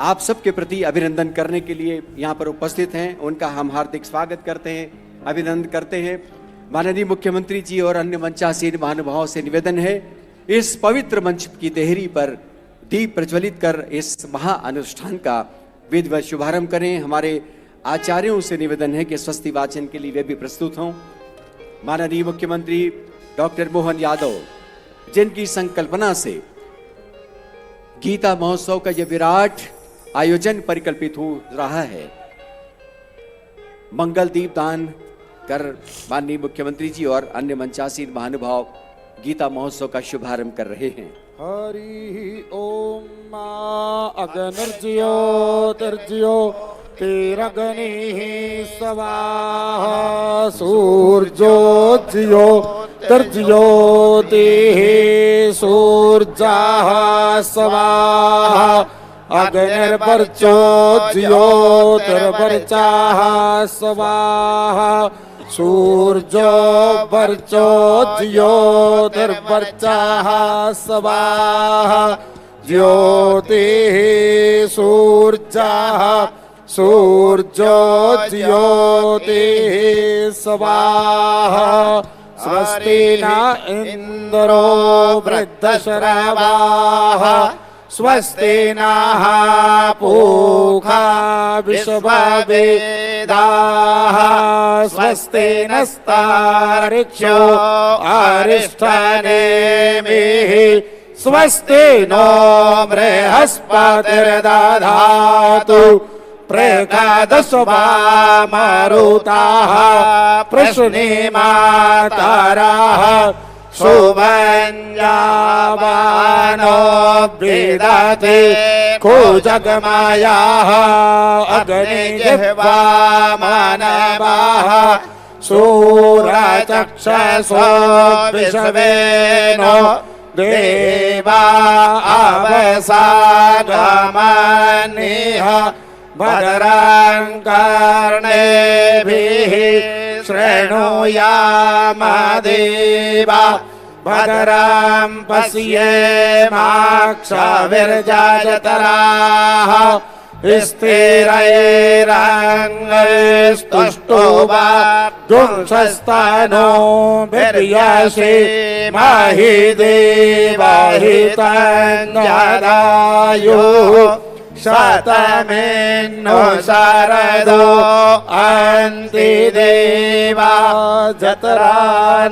आप सबके प्रति अभिनंदन करने के लिए यहाँ पर उपस्थित हैं। उनका हम हार्दिक स्वागत करते हैं, अभिनंदन करते हैं। माननीय मुख्यमंत्री जी और अन्य मंचासीन महानुभावों से निवेदन है, इस पवित्र मंच की देहरी पर दीप प्रज्वलित कर इस महा अनुष्ठान का विधिवत शुभारंभ करें। हमारे आचार्यों से निवेदन है कि स्वस्ति वाचन के लिए वे भी प्रस्तुत हों। माननीय मुख्यमंत्री डॉक्टर मोहन यादव, जिनकी संकल्पना से गीता महोत्सव का यह विराट आयोजन परिकल्पित हो रहा है, मंगल दीप दान कर माननीय मुख्यमंत्री जी और अन्य मंचासीन महानुभाव गीता महोत्सव का शुभारंभ कर रहे हैं। हरि ओम अग्निर्ज्योतिर्ज्यो तिरग्नि स्वाहा सूर्योज्यो तिर्ज्योतिः सूर्यः स्वाहा अग्निर्वर्चो ज्योतिर्वर्चः स्वाहा सूर्यो वर्चो ज्योतिर्वर्चः स्वाहा ज्योतिः सूर्यः सूर्यो ज्योतिः स्वाहा स्वस्ति न इन्द्रो वृद्धश्रवाः स्वस्ति नः पूषा विश्ववेदाः स्वस्ति नस्तार्क्ष्यो अरिष्ठनेमिः स्वस्ति नो बृहस्पतिर्दधातु प्रकादशवामरुताः प्रश्नेमातराः शुभञ्जावानो विदधे को जगमायाः अग्निजिह्वा मानवाः शूरचक्षुषो विश्वेनो देवा अवसागमनिः भद्रं कर्णेभिः शृणुयाम देवा भद्रं पश्येमाक्षभिर्जयतराः स्थिरैरङ्गैस्तुष्टुवा दुंसस्तनो भिर्यसि महि देवहितञ्जदायुः शतमेन्नो शरदो अन्ति देवा जतरा।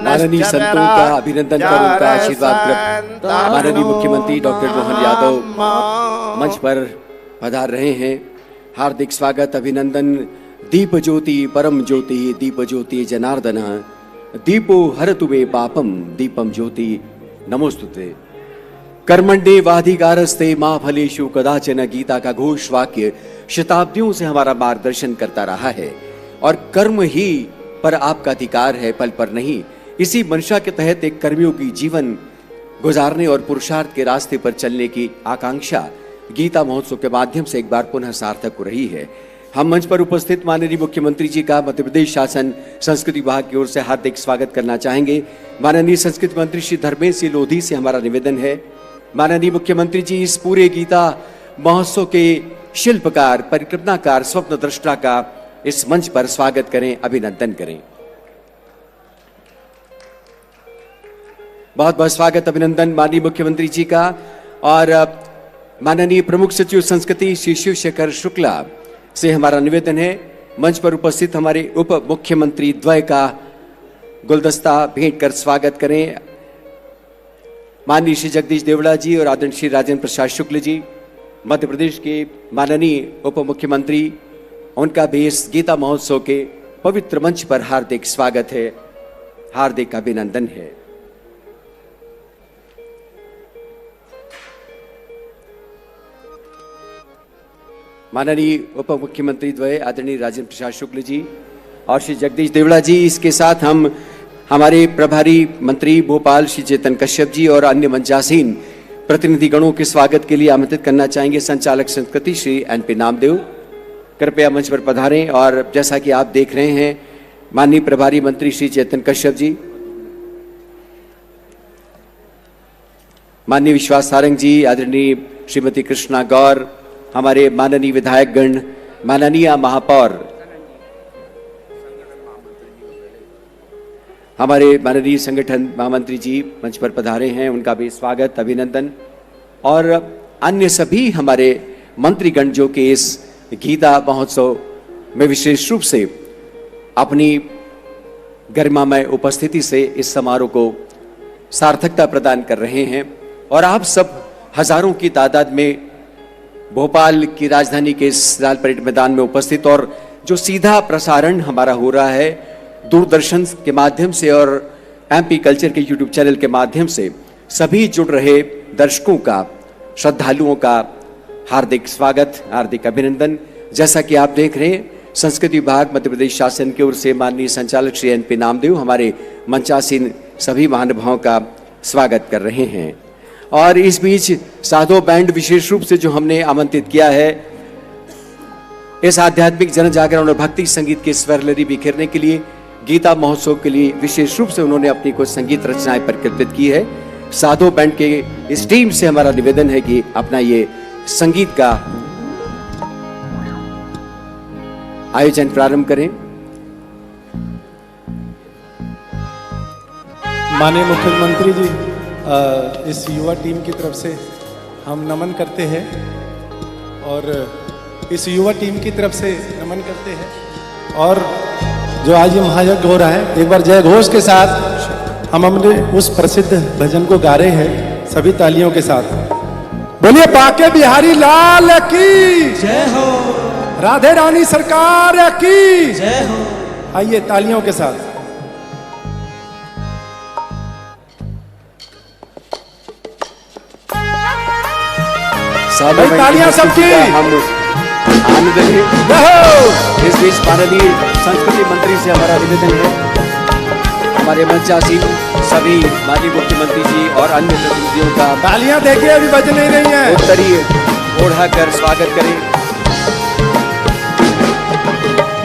माननीय संतों का अभिनंदन कर उनका आशीर्वाद प्राप्त माननीय मुख्यमंत्री डॉक्टर मोहन यादव मंच पर पधार रहे हैं। हार्दिक स्वागत, अभिनंदन। दीप ज्योति परम ज्योति दीप ज्योति जनार्दन दीपो हरतु मे पापम दीपम ज्योति नमोस्तुते। कर्मण्डे वाधिकारस्ते मां फलेषु कदाचन गीता का घोष वाक्य शताब्दियों से हमारा मार्गदर्शन करता रहा है और कर्म ही पर आपका अधिकार है, फल पर नहीं। इसी मंशा के तहत एक कर्मियों की जीवन गुजारने और पुरुषार्थ के रास्ते पर चलने की आकांक्षा गीता महोत्सव के माध्यम से एक बार पुनः सार्थक हो रही है। हम मंच पर उपस्थित माननीय मुख्यमंत्री जी का मध्य प्रदेश शासन संस्कृति विभाग की ओर से हार्दिक स्वागत करना चाहेंगे। माननीय संस्कृति मंत्री श्री धर्मेश सिंह लोधी से हमारा निवेदन है, माननीय मुख्यमंत्री जी इस पूरे गीता महोत्सव के शिल्पकार, परिकल्पनाकार, स्वप्न दृष्टा का इस मंच पर स्वागत करें, अभिनंदन करें। बहुत बहुत स्वागत, अभिनंदन माननीय मुख्यमंत्री जी का। और माननीय प्रमुख सचिव संस्कृति श्री शिव शेखर शुक्ला से हमारा निवेदन है, मंच पर उपस्थित हमारे उप मुख्यमंत्री द्वय का गुलदस्ता भेंट कर स्वागत करें। माननीय श्री जगदीश देवड़ा जी और आदरणीय श्री राजेंद्र प्रसाद शुक्ल जी, मध्य प्रदेश के माननीय उप मुख्यमंत्री, उनका भी इस गीता महोत्सव के पवित्र मंच पर हार्दिक स्वागत है, हार्दिक अभिनंदन है। माननीय उप मुख्यमंत्री द्वय आदरणीय राजेंद्र प्रसाद शुक्ल जी और श्री जगदीश देवड़ा जी, इसके साथ हम हमारे प्रभारी मंत्री भोपाल श्री चेतन कश्यप जी और अन्य मंचासीन प्रतिनिधिगणों के स्वागत के लिए आमंत्रित करना चाहेंगे। संचालक संस्कृति श्री एनपी नामदेव कृपया मंच पर पधारें। और जैसा कि आप देख रहे हैं, माननीय प्रभारी मंत्री श्री चेतन कश्यप जी, माननीय विश्वास सारंग जी, आदरणीय श्रीमती कृष्णा गौर, हमारे माननीय विधायकगण, माननीय महापौर, हमारे माननीय संगठन महामंत्री जी मंच पर पधारे हैं, उनका भी स्वागत, अभिनंदन। और अन्य सभी हमारे मंत्रीगण जो कि इस गीता महोत्सव में विशेष रूप से अपनी गरिमामय उपस्थिति से इस समारोह को सार्थकता प्रदान कर रहे हैं। और आप सब हजारों की तादाद में भोपाल की राजधानी के इस लाल परेड मैदान में उपस्थित, और जो सीधा प्रसारण हमारा हो रहा है दूरदर्शन के माध्यम से और एमपी कल्चर के यूट्यूब चैनल के माध्यम से, सभी जुड़ रहे दर्शकों का, श्रद्धालुओं का हार्दिक स्वागत, हार्दिक अभिनंदन। जैसा कि आप देख रहे हैं, संस्कृति विभाग मध्य प्रदेश शासन की ओर से माननीय संचालक श्री एनपी नामदेव हमारे मंचासीन सभी महानुभावों का स्वागत कर रहे हैं। और इस बीच साधो बैंड विशेष रूप से जो हमने आमंत्रित किया है, इस आध्यात्मिक जन जागरण और भक्ति संगीत के स्वर लहरी बिखेरने के लिए, गीता महोत्सव के लिए विशेष रूप से उन्होंने अपनी कुछ संगीत रचनाएं प्रकृत की है। साधो बैंड के इस टीम से हमारा निवेदन है कि अपना ये संगीत का आयोजन प्रारंभ करें। माननीय मुख्यमंत्री जी, इस युवा टीम की तरफ से हम नमन करते हैं और इस युवा टीम की तरफ से नमन करते हैं। और जो आज ये महायज्ञ हो रहा है, एक बार जय घोष के साथ हम हमने उस प्रसिद्ध भजन को गा रहे हैं सभी तालियों के साथ। बोलिए बाके बिहारी लाल की जय हो, राधे रानी सरकार की जय हो। आइए तालियों के साथ। तालियां सबकी। हम आनंद लें। इस बीच माननीय संस्कृति मंत्री से हमारा निवेदन है, हमारे मंचासीन सभी माननीय मुख्यमंत्री जी और अन्य प्रतिनिधियों का तालियां देखिए, अभी बज नहीं रही हैं। उत्तरी ओढ़ाकर स्वागत करें।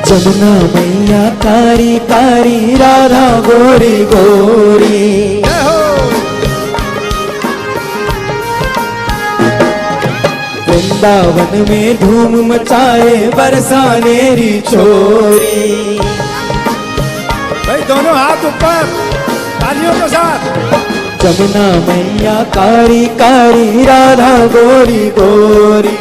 जमुना मैया कारी कारी, राधा गोरी गोरी। वृंदावन में धूम मचाए बरसानेरी छोरी। भाई दोनों हाथ ऊपर, तालियों के साथ। जमुना मैया कारी कारी, राधा गोरी गोरी।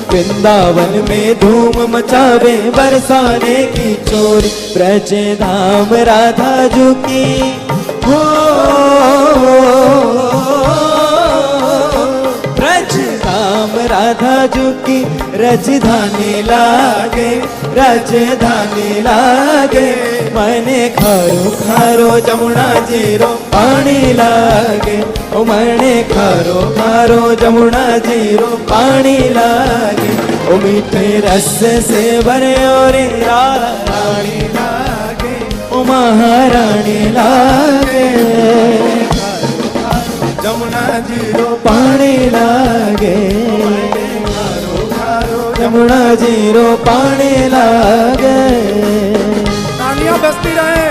वृंदावन में धूम मचावे बरसाने की चोरी। ब्रज धाम राधा जू की हो, ब्रज धाम राधा जू की राजधानी लागे, राजधानी लागे। मने खारो खारो जमुना जीरो पानी लागे, ओ मने खारो खारो जमुना जीरो पानी लागे। ओ मीठे रस से भरे और रानी लागे, ओ महारानी लागे। जमुना जीरो पानी लागे, जमुना जीरो पानी लागे। तालियां बजती रहे।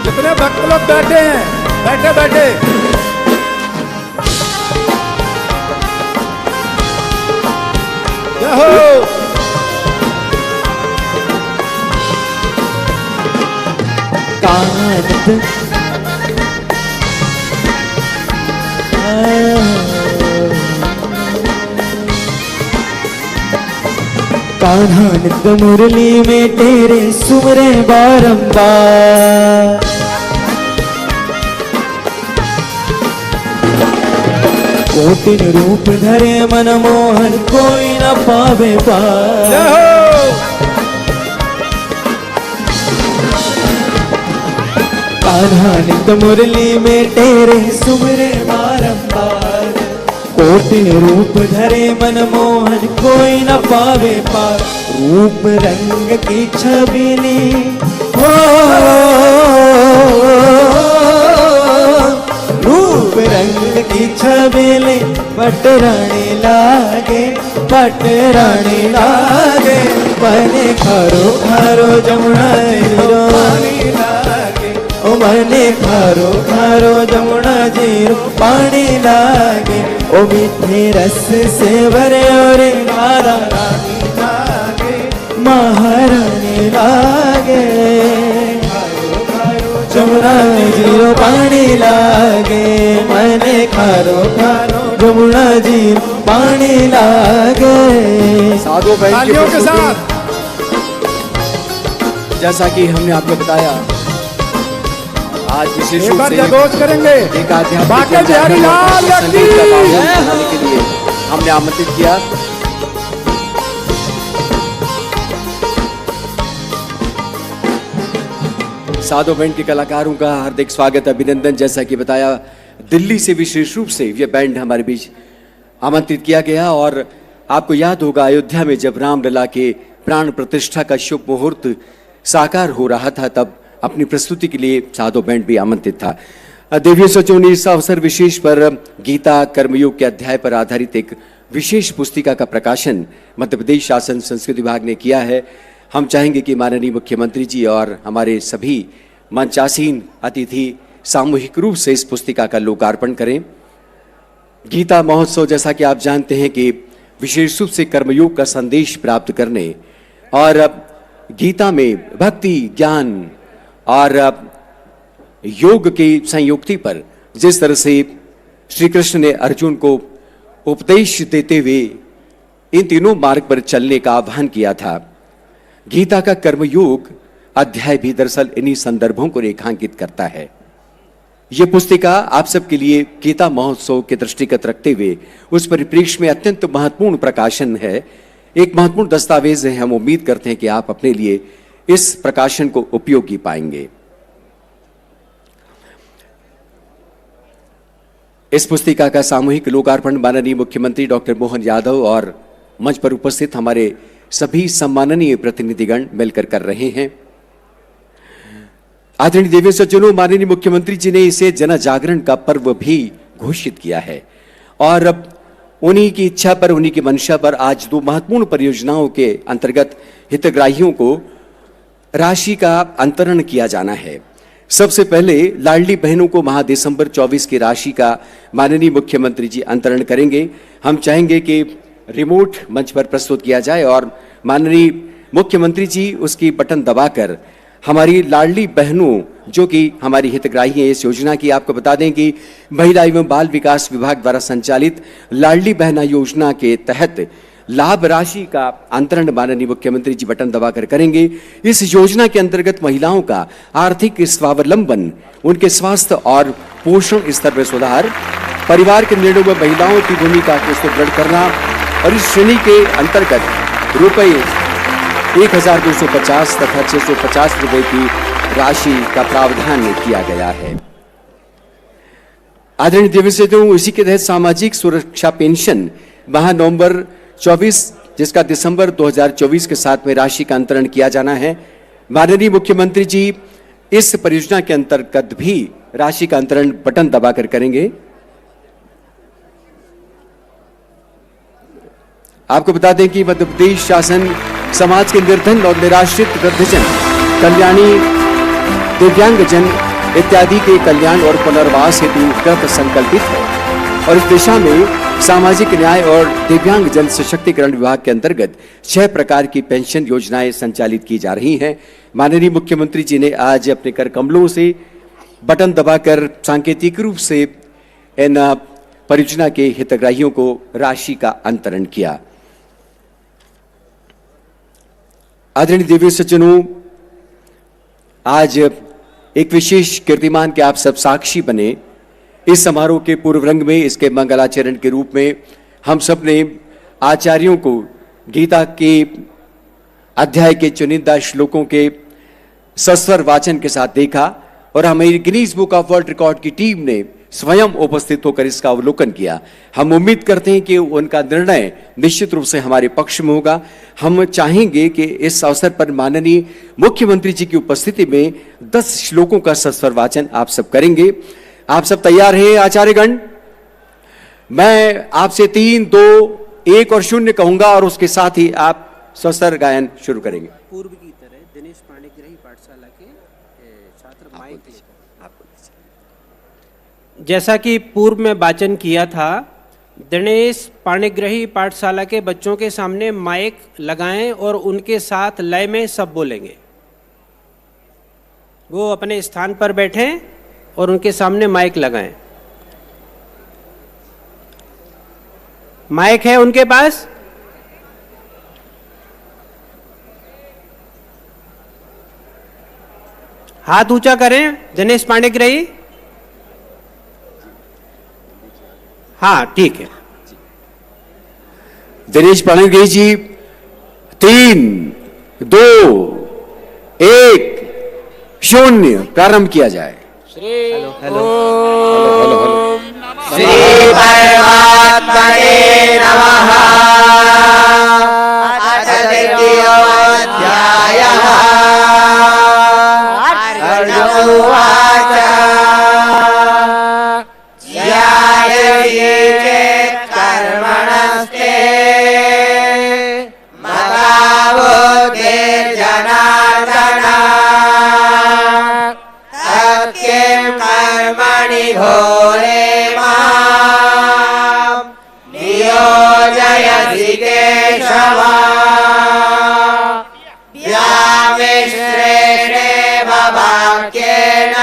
जितने भक्त लोग बैठे हैं, बैठे बैठे जय हो। कान्हा नित मुरली में तेरे सुमरे बारंबार। कोटिन रूप धरे मनमोहन, कोई न पावे पार। कान्हा नित मुरली में तेरे सुमरे बारंबार। कोटि रूप धरे मनमोहन, कोई न पावे पार। रूप रंग की छबिली हो, रूप रंग की छबिली। पटरानी लागे, पटरानी लागे। मने खारो खारो जमुना जीरो पानी लागे, ओ मने खारो खारो जमुना जीरो पानी लागे। ओ मीठे रस से भरे और राधा रानी लागे महारानी लागे जमुना जीरो पानी लागे मैंने खारो खारो जमुना जी पानी लागे। साधु बहन की तालियों के प्रस्तुति, साथ जैसा कि हमने आपको बताया, आज विशेष एक रूप बार से जयघोष करेंगे। एक आध्यात्मिक बाके बिहारी लाल संगीत की का माहौल जय। बनाने के लिए हमने आमंत्रित किया। साधु बैंड के कलाकारों का हार्दिक स्वागत, अभिनंदन। जैसा कि बताया, दिल्ली से विशेष रूप से ये बैंड हमारे बीच आमंत्रित किया गया। और आपको याद होगा, अयोध्या में जब रामलला के प्राण प्रतिष्ठा का शुभ मुहूर्त साकार हो रहा था, तब अपनी प्रस्तुति के लिए साधु बैंड भी आमंत्रित था। देवी सचिव ने इस अवसर विशेष पर गीता कर्मयोग के अध्याय पर आधारित एक विशेष पुस्तिका का प्रकाशन मध्य प्रदेश शासन संस्कृति विभाग ने किया है। हम चाहेंगे कि माननीय मुख्यमंत्री जी और हमारे सभी मंचासीन अतिथि सामूहिक रूप से इस पुस्तिका का लोकार्पण करें। गीता महोत्सव, जैसा कि आप जानते हैं, कि विशेष रूप से कर्मयोग का संदेश प्राप्त करने और गीता में भक्ति, ज्ञान और योग की संयुक्ति पर जिस तरह से श्री कृष्ण ने अर्जुन को उपदेश देते हुए इन तीनों मार्ग पर चलने का आह्वान किया था, गीता का कर्मयोग अध्याय भी दरअसल इन्हीं संदर्भों को रेखांकित करता है। यह पुस्तिका आप सबके लिए गीता महोत्सव के दृष्टिगत रखते हुए उस परिप्रेक्ष्य में अत्यंत महत्वपूर्ण प्रकाशन है, एक महत्वपूर्ण दस्तावेज है। हम उम्मीद करते हैं कि आप अपने लिए इस प्रकाशन को उपयोगी पाएंगे। इस पुस्तिका का सामूहिक लोकार्पण माननीय मुख्यमंत्री डॉक्टर मोहन यादव और मंच पर उपस्थित हमारे सभी सम्माननीय प्रतिनिधिगण मिलकर कर रहे हैं। आदरणीय देवी सज्जनों, माननीय मुख्यमंत्री जी ने इसे जन जागरण का पर्व भी घोषित किया है और अब उन्हीं की इच्छा पर, उन्हीं की मंशा पर आज दो महत्वपूर्ण परियोजनाओं के अंतर्गत हितग्राहियों को राशि का अंतरण किया जाना है। सबसे पहले लाडली बहनों को माह दिसंबर 24 की राशि का माननीय मुख्यमंत्री जी अंतरण करेंगे। हम चाहेंगे कि रिमोट मंच पर प्रस्तुत किया जाए और माननीय मुख्यमंत्री जी उसकी बटन दबाकर हमारी लाडली बहनों, जो कि हमारी हितग्राही हैं इस योजना की, आपको बता दें कि महिला एवं बाल विकास विभाग द्वारा संचालित लाडली बहना योजना के तहत लाभ राशि का अंतरण माननीय मुख्यमंत्री जी बटन दबाकर करेंगे। इस योजना के अंतर्गत महिलाओं का आर्थिक स्वावलंबन, उनके स्वास्थ्य और पोषण स्तर में सुधार, परिवार के निर्णयों में महिलाओं की भूमिका को सुदृढ़ करना और इस श्रेणी के अंतर्गत रुपये 1250 तथा 650 रुपए की राशि का प्रावधान किया गया है। आदरणीय देवी सचिव, इसी के तहत सामाजिक सुरक्षा पेंशन माह नवंबर 24, जिसका दिसंबर 2024 के साथ में राशि का अंतरण किया जाना है। माननीय मुख्यमंत्री जी इस परियोजना के अंतर्गत भी राशि का अंतरण बटन दबाकर करेंगे। आपको बता दें कि मध्य प्रदेश शासन समाज के निर्धन और निराश्रित वृद्धजन, कल्याणी, दिव्यांगजन इत्यादि के कल्याण और पुनर्वास हेतु कृत संकल्पित है और इस दिशा में सामाजिक न्याय और दिव्यांग जन सशक्तिकरण विभाग के अंतर्गत 6 प्रकार की पेंशन योजनाएं संचालित की जा रही हैं। माननीय मुख्यमंत्री जी ने आज अपने कर कमलों से बटन दबाकर सांकेतिक रूप से इन परियोजना के हितग्राहियों को राशि का अंतरण किया। आदरणीय देवी सज्जनों, आज एक विशेष कीर्तिमान के आप सब साक्षी बने। इस समारोह के पूर्व रंग में, इसके मंगलाचरण के रूप में हम सब ने आचार्यों को गीता के अध्याय के चुनिंदा श्लोकों के सस्वर वाचन के साथ देखा और हमारी Guinness book of world record की टीम ने स्वयं उपस्थित होकर इसका अवलोकन किया। हम उम्मीद करते हैं कि उनका निर्णय निश्चित रूप से हमारे पक्ष में होगा। हम चाहेंगे कि इस अवसर पर माननीय मुख्यमंत्री जी की उपस्थिति में 10 श्लोकों का सस्वर वाचन आप सब करेंगे। आप सब तैयार हैं आचार्यगण? मैं आपसे 3, 2, 1 और 0 कहूंगा और उसके साथ ही आप सस्वर गायन शुरू करेंगे। पूर्व की तरह दिनेश पाणिग्रही पाठशाला के छात्र माइक लेकर, जैसा कि पूर्व में वाचन किया था, दिनेश पाणिग्रही पाठशाला के बच्चों के सामने माइक लगाएं और उनके साथ लय में सब बोलेंगे। वो अपने स्थान पर बैठें और उनके सामने माइक लगाएं। माइक है उनके पास? हाथ ऊंचा करें दिनेश पाणिग्रही। हाँ ठीक है। दिनेश पाणिग्रही जी 3, 2, 1 0 प्रारंभ किया जाए। हेलो हेलो श्री परमात्मने नमः। अथ द्वितीयोऽध्यायः। अर्जुन उवाच ध्यायसि चेत् कर्मणस्ते मता बुद्धिर्जनार्दन तत्किं कर्मणि घोरे मां नियोजयसि केशव। व्यामिश्रेणेव वाक्येन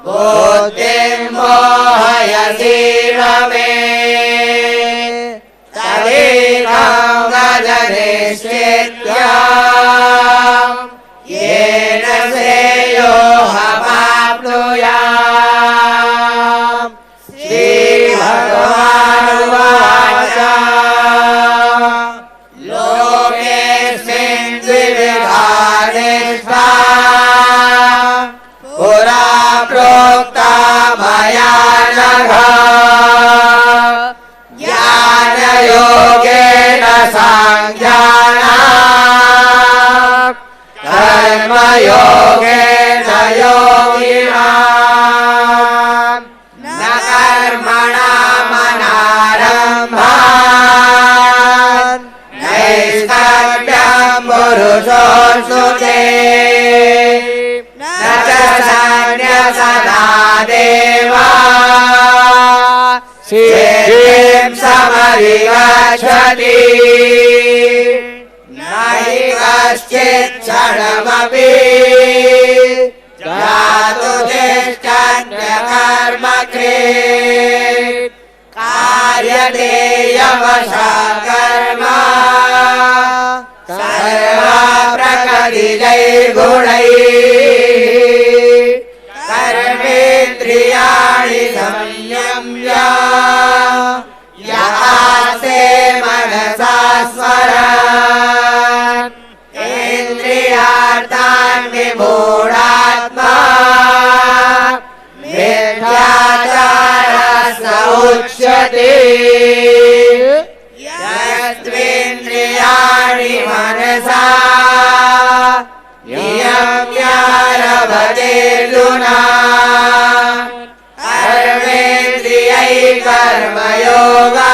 बुद्धिं मोहयसीव मे। तदेकं वद निश्चित्य येन श्रेयोऽहमाप्नुयाम्। श्रीभगवानुवाच लोकेऽस्मिन् द्विविधा निष्ठा पुरा प्रोक्ता मया नघ। ज्ञानयोगेन साङ्ख्यानाम् कर्मयोगेन योगिनाम् न कर्मणामनारम्भात् नैष्कर्म्यं पुरुषोऽश्नुते। न च सन्न्यसनादेव सिद्धिं समधिगच्छति। न हि कश्चित् क्षणमपि जातु तिष्ठन्यकर्मकृत्। कार्यते यवशः कर्म सर्वप्रकृतिजैर्गुणैः। कर्मेन्द्रियाणि संयम्य यासे मनसा स्मरन् इन्द्रियार्थान् विमूढात्मा मिथ्याचारः स उच्यते। यस्त्वेन्द्रियाणि मनसा नियम्यारभतेऽर्जुन कर्मेन्द्रियैः कर्मयोगा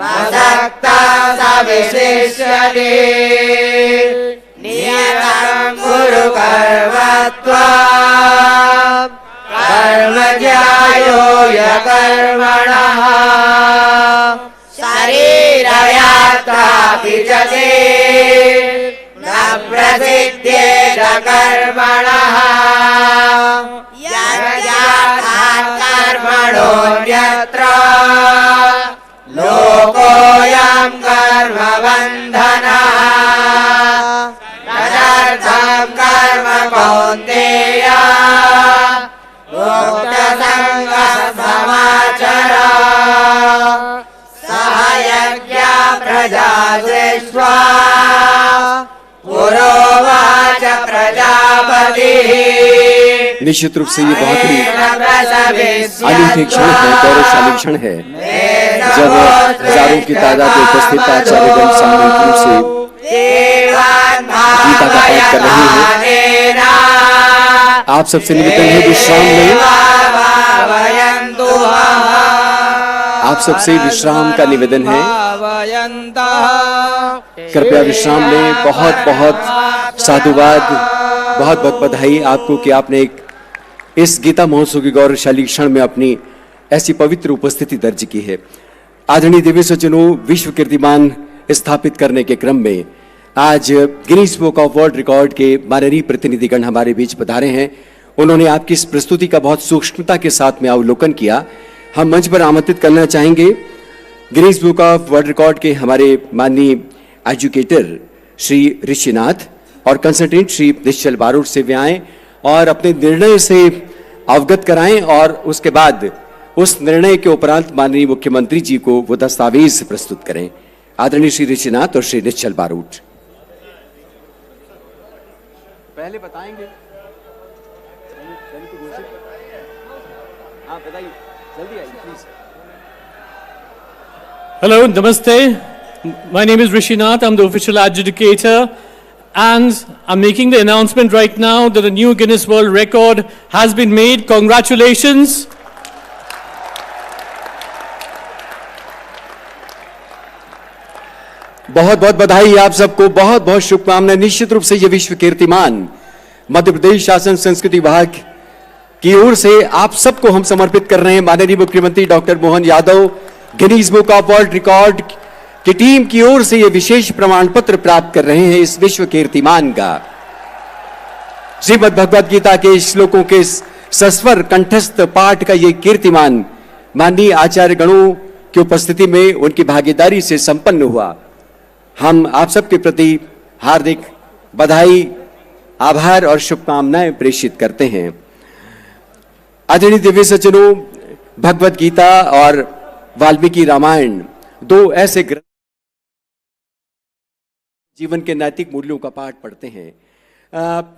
मदक्तः स विशिष्यते। नियतं कुरु कर्मत्वं कर्म ज्यायो यकर्मणः। शरीरयात्रापि च ते न प्रसिद्ध्येत कर्मणः। यज्ञार्थात् कर्मणोऽन्यत्र लोकोऽयं कर्मबन्धनः। तदर्थं कर्म कौन्तेय मुक्तसङ्गः समाचर। सह यज्ञा प्रजा सृष्ट्वा पुरोवाच प्रजापतिः। निश्चित रूप से ये बहुत ही अनूठे क्षण है, गौरवशाली क्षण है जब हजारों की तादाद में उपस्थित आचार्यगण सामूहिक रूप से गीता का पाठ कर रहे हैं। आप सबसे निवेदन है विश्राम लें। आप सबसे विश्राम का निवेदन है, कृपया विश्राम लें। बहुत बहुत साधुवाद, बहुत बहुत बधाई आपको कि आपने इस गीता महोत्सव के गौरवशाली क्षण में अपनी ऐसी पवित्र उपस्थिति दर्ज की है। आदरणीय दिव्य सज्जनों, विश्व कीर्तिमान स्थापित करने के क्रम में आज Guinness book of world record के माननीय प्रतिनिधिगण हमारे बीच पधारे हैं। उन्होंने आपकी इस प्रस्तुति का बहुत सूक्ष्मता के साथ में अवलोकन किया। हम मंच पर आमंत्रित करना चाहेंगे Guinness book of world record के हमारे माननीय एजुकेटर श्री ऋषिनाथ और कंसल्टेंट श्री निश्चल बारूद से वे आएं और अपने निर्णय से अवगत कराएं और उसके बाद उस निर्णय के उपरांत माननीय मुख्यमंत्री जी को वो दस्तावेज प्रस्तुत करें। आदरणीय श्री ऋषिनाथ और श्री निश्चल बारूद पहले बताएंगे। हाँ बताइए, जल्दी आइए please. Hello, Namaste. My name is Rishinath. I'm the official adjudicator, and I'm making the announcement right now that a new Guinness World Record has been made. Congratulations. बहुत बहुत बधाई आप सबको, बहुत बहुत शुभकामनाएं। निश्चित रूप से ये विश्व कीर्तिमान मध्य प्रदेश शासन संस्कृति विभाग की ओर से आप सबको हम समर्पित कर रहे हैं। माननीय मुख्यमंत्री doctor Mohan Yadav, Guinness book of world record की टीम की ओर से ये विशेष प्रमाण पत्र प्राप्त कर रहे हैं इस विश्व कीर्तिमान का। श्रीमद् भगवद गीता के श्लोकों के सस्वर कंठस्थ पाठ का ये कीर्तिमान माननीय आचार्य गणों की उपस्थिति में उनकी भागीदारी से संपन्न हुआ। हम आप सबके प्रति हार्दिक बधाई, आभार और शुभकामनाएं प्रेषित करते हैं। आदरणीय दिव्य सज्जनों, भगवद गीता और वाल्मीकि रामायण दो ऐसे ग्रंथ जीवन के नैतिक मूल्यों का पाठ पढ़ते हैं।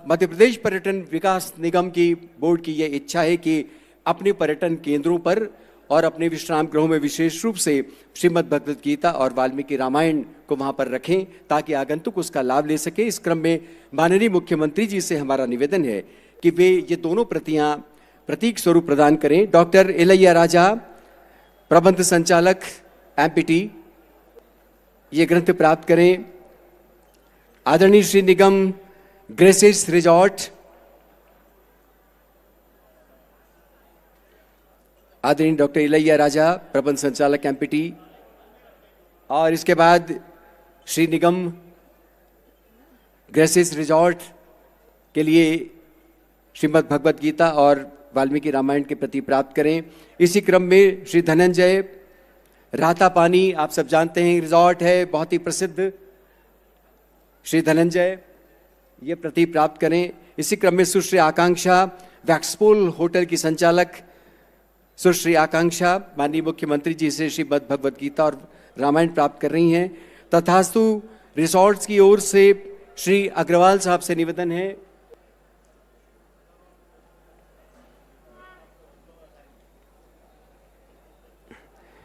मध्य प्रदेश पर्यटन विकास निगम की बोर्ड की यह इच्छा है कि अपने पर्यटन केंद्रों पर और अपने विश्राम गृहों में विशेष रूप से श्रीमद् भगवद गीता और वाल्मीकि रामायण को वहां पर रखें ताकि आगंतुक उसका लाभ ले सके। इस क्रम में माननीय मुख्यमंत्री जी से हमारा निवेदन है कि वे ये दोनों प्रतियां प्रतीक स्वरूप प्रदान करें। डॉक्टर इलैया राजा, प्रबंध संचालक एमपीटी, ये ग्रंथ प्राप्त करें। आदरणीय श्री निगम ग्रेसेस रिजॉर्ट, आदरणीय डॉक्टर इलैया राजा, प्रबंध संचालक एमपीटी, और इसके बाद श्री निगम ग्रेसेस रिजॉर्ट के लिए श्रीमद् भगवद गीता और वाल्मीकि रामायण के प्रति प्राप्त करें। इसी क्रम में श्री धनंजय राता पानी, आप सब जानते हैं रिजॉर्ट है बहुत ही प्रसिद्ध, श्री धनंजय ये प्रति प्राप्त करें। इसी क्रम में सुश्री आकांक्षा, वैक्सपोल होटल की संचालक सुश्री आकांक्षा माननीय मुख्यमंत्री जी से श्रीमद् भगवद गीता और रामायण प्राप्त कर रही हैं। तथास्तु रिसोर्ट्स की ओर से श्री अग्रवाल साहब से निवेदन है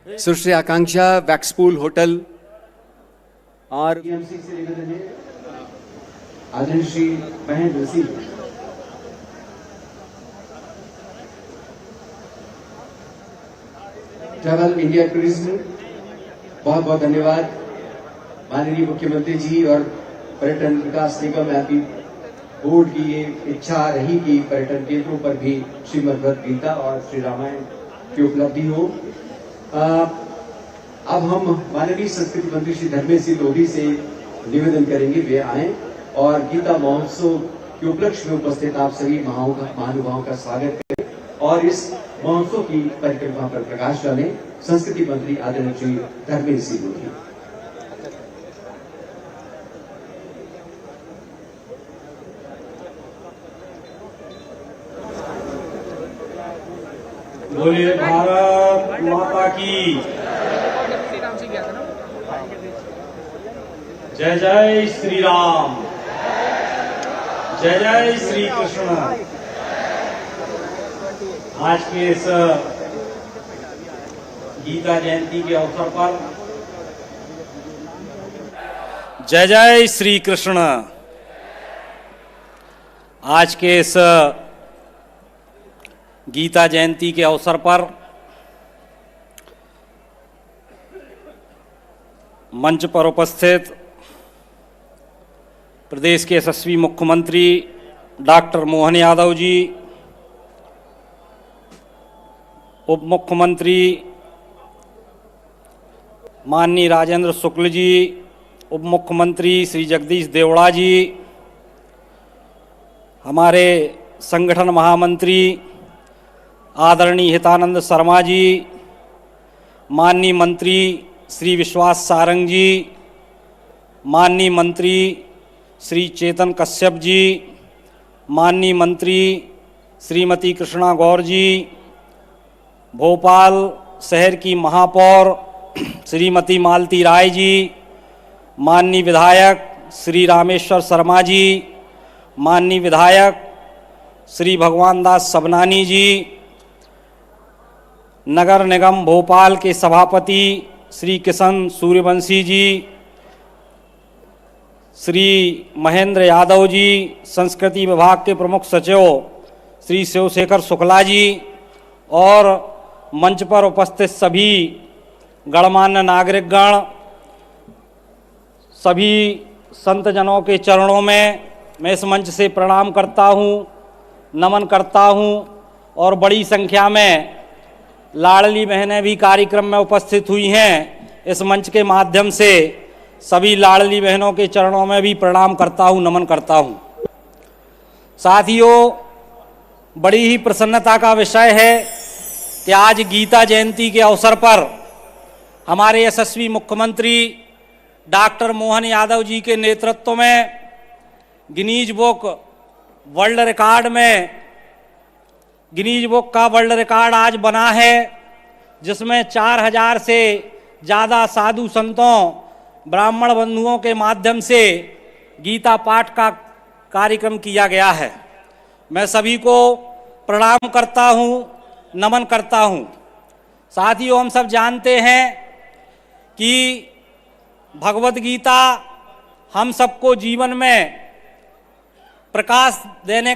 सुश्री आकांक्षा वैक्सपूल होटल और से निवेदन है आदरणीय Shri Mahendra Singh, travel India tourism, बहुत बहुत धन्यवाद। माननीय मुख्यमंत्री जी और पर्यटन विकास निगम एमपी बोर्ड की ये इच्छा रही कि पर्यटन केंद्रों पर भी श्रीमद् भगवद गीता और श्री रामायण की उपलब्धि हो। अब हम माननीय संस्कृति मंत्री श्री धर्मेंद्र सिंह लोधी से निवेदन करेंगे वे आए और गीता महोत्सव के उपलक्ष्य में उपस्थित आप सभी महानुभावों का स्वागत करें और इस महोत्सव की परिक्रमा पर प्रकाश डालें। संस्कृति मंत्री आदरणीय श्री धर्मेंद्र सिंह लोधी। बोलिए भारत माता की जय। जय श्री राम, जय जय श्री कृष्ण। आज के इस गीता जयंती के अवसर पर जय जय श्री कृष्ण। आज के इस गीता जयंती के अवसर पर मंच पर उपस्थित प्रदेश के यशस्वी मुख्यमंत्री डॉक्टर मोहन यादव जी, उप मुख्यमंत्री माननीय राजेंद्र शुक्ल जी, उप मुख्यमंत्री श्री जगदीश देवड़ा जी, हमारे संगठन महामंत्री आदरणीय हितानंद शर्मा जी, माननीय मंत्री श्री विश्वास सारंग जी, माननीय मंत्री श्री चेतन कश्यप जी, माननीय मंत्री श्रीमती कृष्णा गौर जी, भोपाल शहर की महापौर श्रीमती मालती राय जी, माननीय विधायक श्री रामेश्वर शर्मा जी, माननीय विधायक श्री भगवान दास सबनानी जी, नगर निगम भोपाल के सभापति श्री किशन सूर्यवंशी जी, श्री महेंद्र यादव जी, संस्कृति विभाग के प्रमुख सचिव श्री शिवशेखर शुक्ला जी और मंच पर उपस्थित सभी गणमान्य नागरिकगण, सभी संतजनों के चरणों में मैं इस मंच से प्रणाम करता हूँ, नमन करता हूँ और बड़ी संख्या में लाडली बहनें भी कार्यक्रम में उपस्थित हुई हैं। इस मंच के माध्यम से सभी लाडली बहनों के चरणों में भी प्रणाम करता हूँ, नमन करता हूँ। साथियों, बड़ी ही प्रसन्नता का विषय है कि आज गीता जयंती के अवसर पर हमारे यशस्वी मुख्यमंत्री डॉक्टर मोहन यादव जी के नेतृत्व में गिनीज बुक का वर्ल्ड रिकॉर्ड आज बना है, जिसमें 4000 से ज़्यादा साधु संतों ब्राह्मण बंधुओं के माध्यम से गीता पाठ का कार्यक्रम किया गया है। मैं सभी को प्रणाम करता हूँ, नमन करता हूँ। साथियों, हम सब जानते हैं कि भगवत गीता हम सबको जीवन में प्रकाश देने